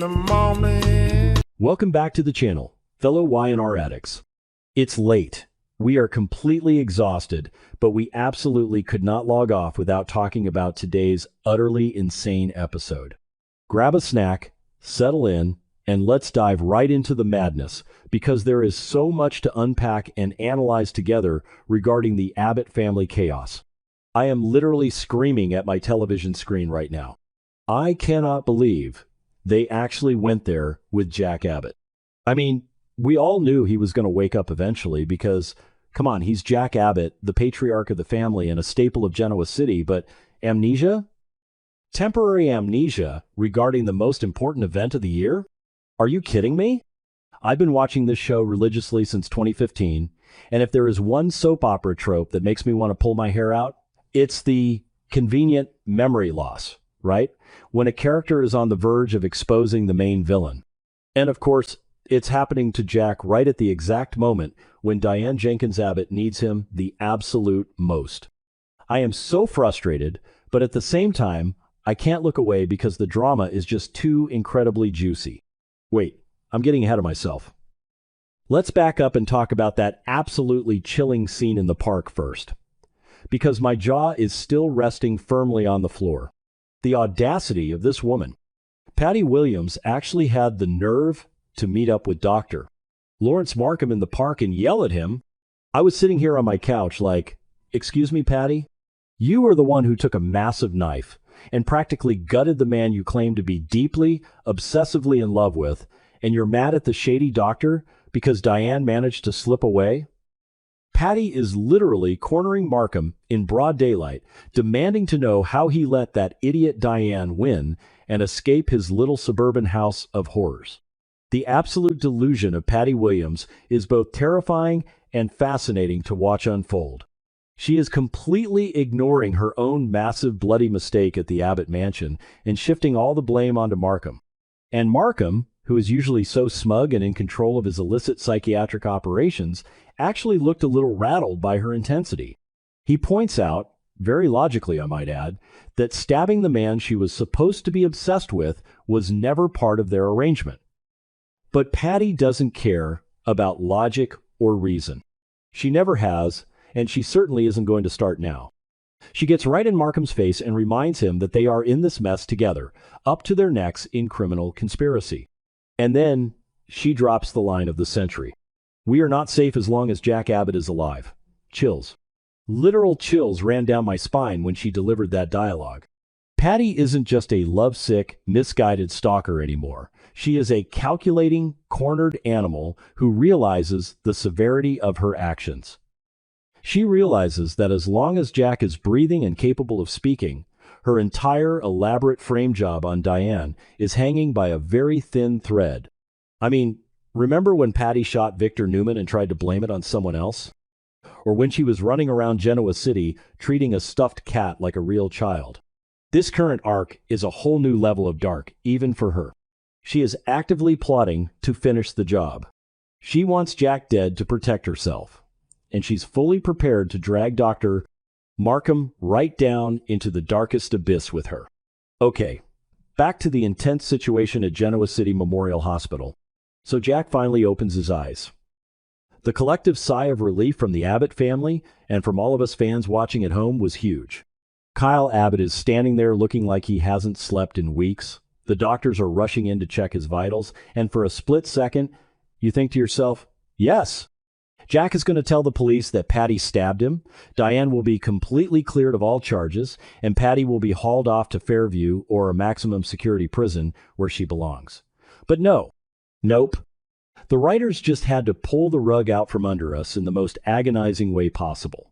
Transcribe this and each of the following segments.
the morning. Welcome back to the channel, fellow Y&R addicts. It's late. We are completely exhausted, but we absolutely could not log off without talking about today's utterly insane episode. Grab a snack, settle in, and let's dive right into the madness, because there is so much to unpack and analyze together regarding the Abbott family chaos. I am literally screaming at my television screen right now. I cannot believe they actually went there with Jack Abbott. I mean, we all knew he was going to wake up eventually because, come on, he's Jack Abbott, the patriarch of the family and a staple of Genoa City, but amnesia? Temporary amnesia regarding the most important event of the year? Are you kidding me? I've been watching this show religiously since 2015, and if there is one soap opera trope that makes me want to pull my hair out, it's the convenient memory loss, right? When a character is on the verge of exposing the main villain. And of course, it's happening to Jack right at the exact moment when Diane Jenkins Abbott needs him the absolute most. I am so frustrated, but at the same time, I can't look away because the drama is just too incredibly juicy. Wait, I'm getting ahead of myself. Let's back up and talk about that absolutely chilling scene in the park first, because my jaw is still resting firmly on the floor. The audacity of this woman. Patty Williams actually had the nerve to meet up with Dr. Lawrence Markham in the park and yell at him. I was sitting here on my couch like, "Excuse me, Patty? You are the one who took a massive knife and practically gutted the man you claim to be deeply, obsessively in love with, and you're mad at the shady doctor because Diane managed to slip away?" Patty is literally cornering Markham in broad daylight, demanding to know how he let that idiot Diane win and escape his little suburban house of horrors. The absolute delusion of Patty Williams is both terrifying and fascinating to watch unfold. She is completely ignoring her own massive bloody mistake at the Abbott mansion and shifting all the blame onto Markham. And Markham, who is usually so smug and in control of his illicit psychiatric operations, actually looked a little rattled by her intensity. He points out, very logically I might add, that stabbing the man she was supposed to be obsessed with was never part of their arrangement. But Patty doesn't care about logic or reason. She never has, and she certainly isn't going to start now. She gets right in Markham's face and reminds him that they are in this mess together, up to their necks in criminal conspiracy. And then she drops the line of the century. "We are not safe as long as Jack Abbott is alive." Chills. Literal chills ran down my spine when she delivered that dialogue. Patty isn't just a lovesick, misguided stalker anymore. She is a calculating, cornered animal who realizes the severity of her actions. She realizes that as long as Jack is breathing and capable of speaking, her entire elaborate frame job on Diane is hanging by a very thin thread. I mean, remember when Patty shot Victor Newman and tried to blame it on someone else? Or when she was running around Genoa City treating a stuffed cat like a real child? This current arc is a whole new level of dark, even for her. She is actively plotting to finish the job. She wants Jack dead to protect herself, and she's fully prepared to drag Dr. Markham right down into the darkest abyss with her. Okay, back to the intense situation at Genoa City Memorial Hospital. So Jack finally opens his eyes. The collective sigh of relief from the Abbott family and from all of us fans watching at home was huge. Kyle Abbott is standing there looking like he hasn't slept in weeks. The doctors are rushing in to check his vitals, and for a split second, you think to yourself, yes, Jack is going to tell the police that Patty stabbed him, Diane will be completely cleared of all charges, and Patty will be hauled off to Fairview or a maximum security prison where she belongs. But no. Nope. The writers just had to pull the rug out from under us in the most agonizing way possible.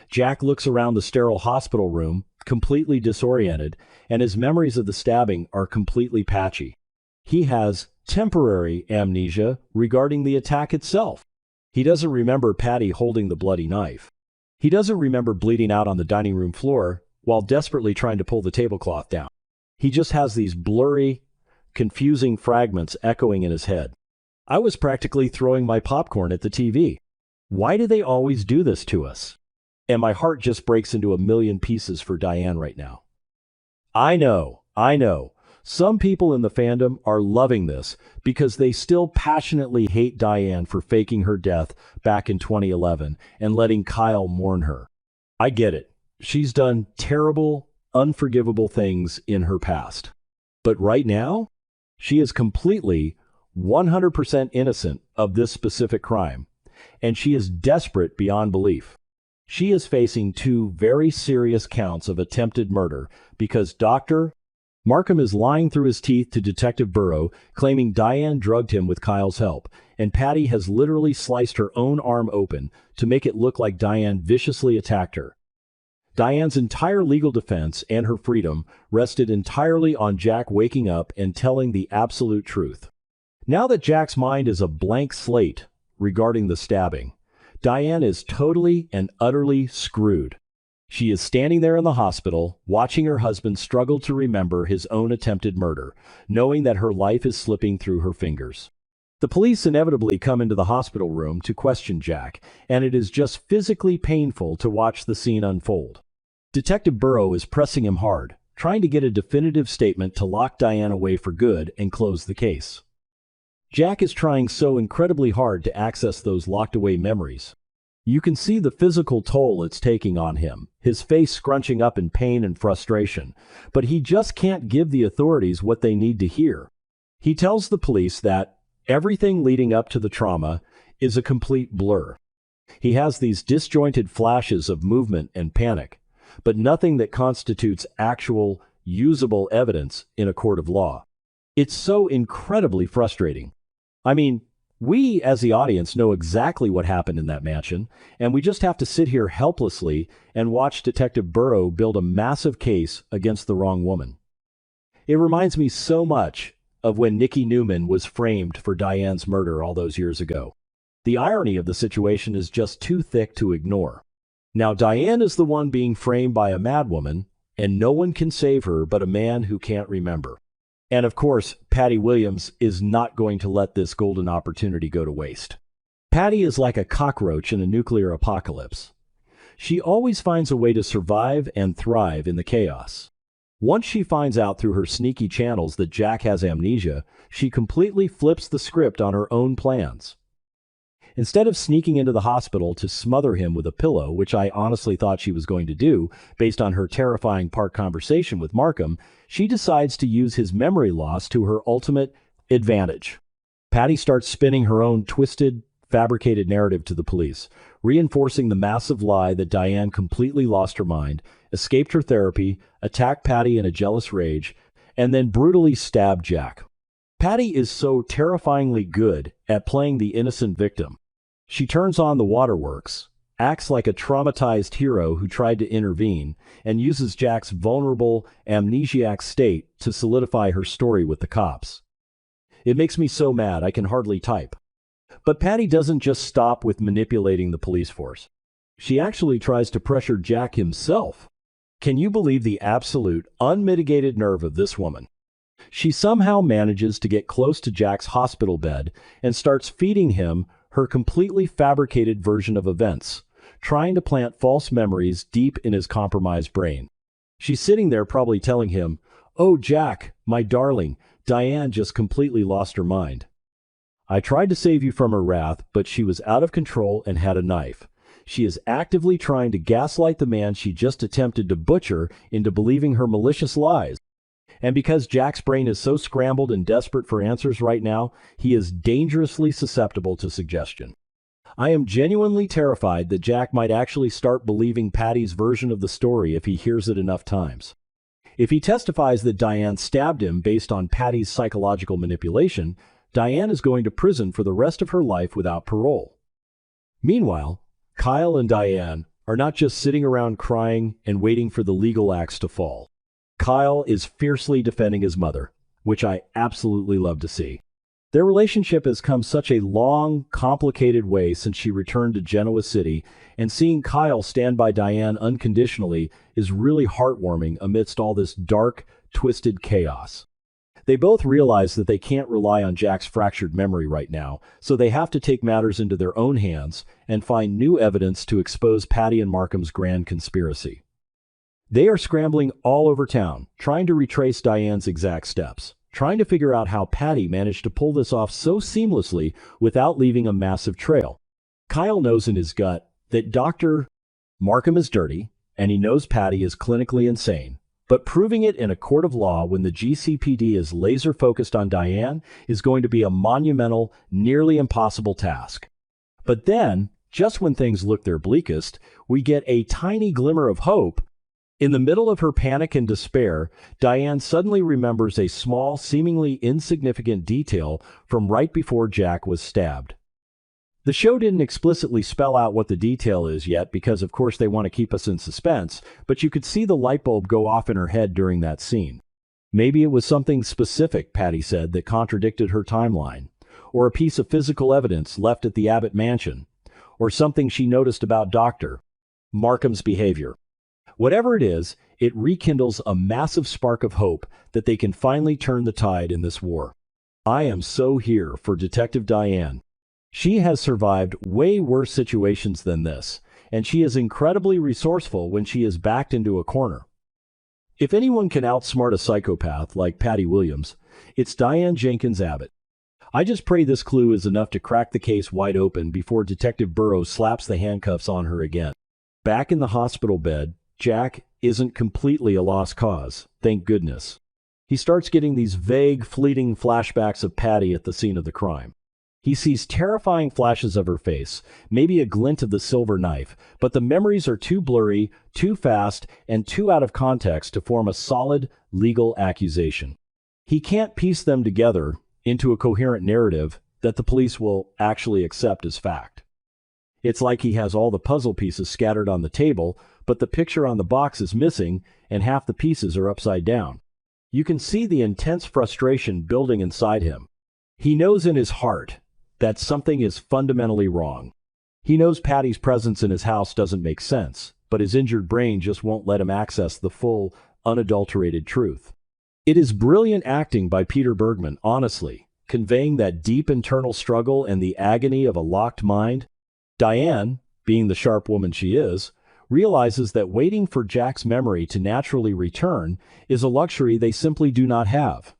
Jack looks around the sterile hospital room, completely disoriented, and his memories of the stabbing are completely patchy. He has temporary amnesia regarding the attack itself. He doesn't remember Patty holding the bloody knife. He doesn't remember bleeding out on the dining room floor while desperately trying to pull the tablecloth down. He just has these blurry, confusing fragments echoing in his head. I was practically throwing my popcorn at the TV. Why do they always do this to us? And my heart just breaks into a million pieces for Diane right now. I know. Some people in the fandom are loving this because they still passionately hate Diane for faking her death back in 2011 and letting Kyle mourn her. I get it. She's done terrible, unforgivable things in her past. But right now, she is completely 100% innocent of this specific crime, and she is desperate beyond belief. She is facing 2 very serious counts of attempted murder because Dr. Markham is lying through his teeth to Detective Burrow, claiming Diane drugged him with Kyle's help, and Patty has literally sliced her own arm open to make it look like Diane viciously attacked her. Diane's entire legal defense and her freedom rested entirely on Jack waking up and telling the absolute truth. Now that Jack's mind is a blank slate regarding the stabbing, Diane is totally and utterly screwed. She is standing there in the hospital, watching her husband struggle to remember his own attempted murder, knowing that her life is slipping through her fingers. The police inevitably come into the hospital room to question Jack, and it is just physically painful to watch the scene unfold. Detective Burrow is pressing him hard, trying to get a definitive statement to lock Diane away for good and close the case. Jack is trying so incredibly hard to access those locked-away memories. You can see the physical toll it's taking on him, his face scrunching up in pain and frustration, but he just can't give the authorities what they need to hear. He tells the police that everything leading up to the trauma is a complete blur. He has these disjointed flashes of movement and panic, but nothing that constitutes actual, usable evidence in a court of law. It's so incredibly frustrating. I mean, we as the audience know exactly what happened in that mansion, and we just have to sit here helplessly and watch Detective Burrow build a massive case against the wrong woman. It reminds me so much of when Nikki Newman was framed for Diane's murder all those years ago. The irony of the situation is just too thick to ignore. Now Diane is the one being framed by a madwoman, and no one can save her but a man who can't remember. And of course, Patty Williams is not going to let this golden opportunity go to waste. Patty is like a cockroach in a nuclear apocalypse. She always finds a way to survive and thrive in the chaos. Once she finds out through her sneaky channels that Jack has amnesia, she completely flips the script on her own plans. Instead of sneaking into the hospital to smother him with a pillow, which I honestly thought she was going to do based on her terrifying park conversation with Markham, she decides to use his memory loss to her ultimate advantage. Patty starts spinning her own twisted, fabricated narrative to the police, reinforcing the massive lie that Diane completely lost her mind, escaped her therapy, attacked Patty in a jealous rage, and then brutally stabbed Jack. Patty is so terrifyingly good at playing the innocent victim. She turns on the waterworks, acts like a traumatized hero who tried to intervene, and uses Jack's vulnerable, amnesiac state to solidify her story with the cops. It makes me so mad I can hardly type. But Patty doesn't just stop with manipulating the police force. She actually tries to pressure Jack himself. Can you believe the absolute, unmitigated nerve of this woman? She somehow manages to get close to Jack's hospital bed and starts feeding him her completely fabricated version of events, trying to plant false memories deep in his compromised brain. She's sitting there probably telling him, "Oh, Jack, my darling, Diane just completely lost her mind. I tried to save you from her wrath, but she was out of control and had a knife. She is actively trying to gaslight the man she just attempted to butcher into believing her malicious lies. And because Jack's brain is so scrambled and desperate for answers right now, he is dangerously susceptible to suggestion. I am genuinely terrified that Jack might actually start believing Patty's version of the story if he hears it enough times. If he testifies that Diane stabbed him based on Patty's psychological manipulation, Diane is going to prison for the rest of her life without parole. Meanwhile, Kyle and Diane are not just sitting around crying and waiting for the legal axe to fall. Kyle is fiercely defending his mother, which I absolutely love to see. Their relationship has come such a long, complicated way since she returned to Genoa City, and seeing Kyle stand by Diane unconditionally is really heartwarming amidst all this dark, twisted chaos. They both realize that they can't rely on Jack's fractured memory right now, so they have to take matters into their own hands and find new evidence to expose Patty and Markham's grand conspiracy. They are scrambling all over town, trying to retrace Diane's exact steps, trying to figure out how Patty managed to pull this off so seamlessly without leaving a massive trail. Kyle knows in his gut that Dr. Markham is dirty, and he knows Patty is clinically insane. But proving it in a court of law when the GCPD is laser-focused on Diane is going to be a monumental, nearly impossible task. But then, just when things look their bleakest, we get a tiny glimmer of hope. In the middle of her panic and despair, Diane suddenly remembers a small, seemingly insignificant detail from right before Jack was stabbed. The show didn't explicitly spell out what the detail is yet because of course they want to keep us in suspense, but you could see the light bulb go off in her head during that scene. Maybe it was something specific, Patty said, that contradicted her timeline, or a piece of physical evidence left at the Abbott mansion, or something she noticed about Dr. Markham's behavior. Whatever it is, it rekindles a massive spark of hope that they can finally turn the tide in this war. I am so here for Detective Diane. She has survived way worse situations than this, and she is incredibly resourceful when she is backed into a corner. If anyone can outsmart a psychopath like Patty Williams, it's Diane Jenkins Abbott. I just pray this clue is enough to crack the case wide open before Detective Burrows slaps the handcuffs on her again. Back in the hospital bed, Jack isn't completely a lost cause, thank goodness. He starts getting these vague, fleeting flashbacks of Patty at the scene of the crime. He sees terrifying flashes of her face, maybe a glint of the silver knife, but the memories are too blurry, too fast, and too out of context to form a solid, legal accusation. He can't piece them together into a coherent narrative that the police will actually accept as fact. It's like he has all the puzzle pieces scattered on the table, but the picture on the box is missing and half the pieces are upside down. You can see the intense frustration building inside him. He knows in his heart that something is fundamentally wrong. He knows Patty's presence in his house doesn't make sense, but his injured brain just won't let him access the full, unadulterated truth. It is brilliant acting by Peter Bergman, honestly, conveying that deep internal struggle and the agony of a locked mind. Diane, being the sharp woman she is, realizes that waiting for Jack's memory to naturally return is a luxury they simply do not have.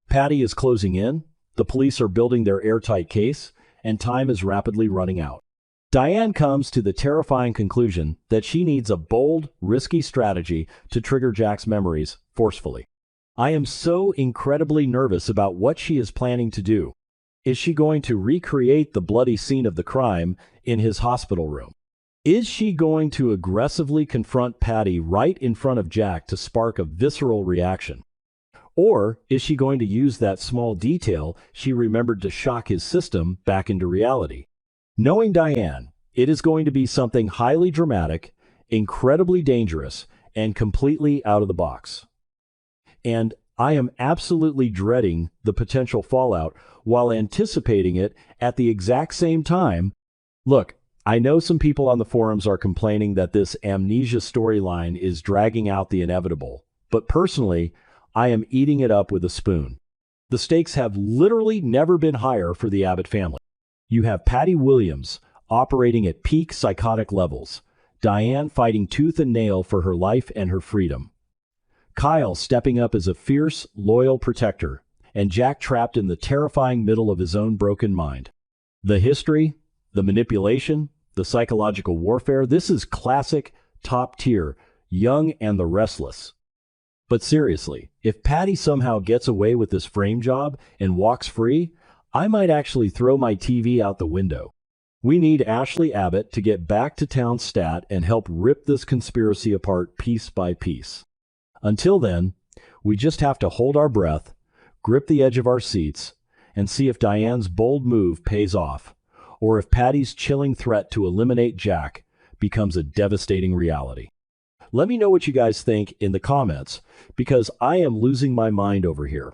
Patty is closing in, the police are building their airtight case, and time is rapidly running out. Diane comes to the terrifying conclusion that she needs a bold, risky strategy to trigger Jack's memories forcefully. I am so incredibly nervous about what she is planning to do. Is she going to recreate the bloody scene of the crime in his hospital room? Is she going to aggressively confront Patty right in front of Jack to spark a visceral reaction? Or is she going to use that small detail she remembered to shock his system back into reality? Knowing Diane, it is going to be something highly dramatic, incredibly dangerous, and completely out of the box. And I am absolutely dreading the potential fallout while anticipating it at the exact same time. Look, I know some people on the forums are complaining that this amnesia storyline is dragging out the inevitable, but personally, I am eating it up with a spoon. The stakes have literally never been higher for the Abbott family. You have Patty Williams operating at peak psychotic levels, Diane fighting tooth and nail for her life and her freedom, Kyle stepping up as a fierce, loyal protector, and Jack trapped in the terrifying middle of his own broken mind. The history, the manipulation, the psychological warfare, this is classic, top tier, Young and the Restless. But seriously, if Patty somehow gets away with this frame job and walks free, I might actually throw my TV out the window. We need Ashley Abbott to get back to town stat and help rip this conspiracy apart piece by piece. Until then, we just have to hold our breath, grip the edge of our seats, and see if Diane's bold move pays off, or if Patty's chilling threat to eliminate Jack becomes a devastating reality. Let me know what you guys think in the comments, because I am losing my mind over here.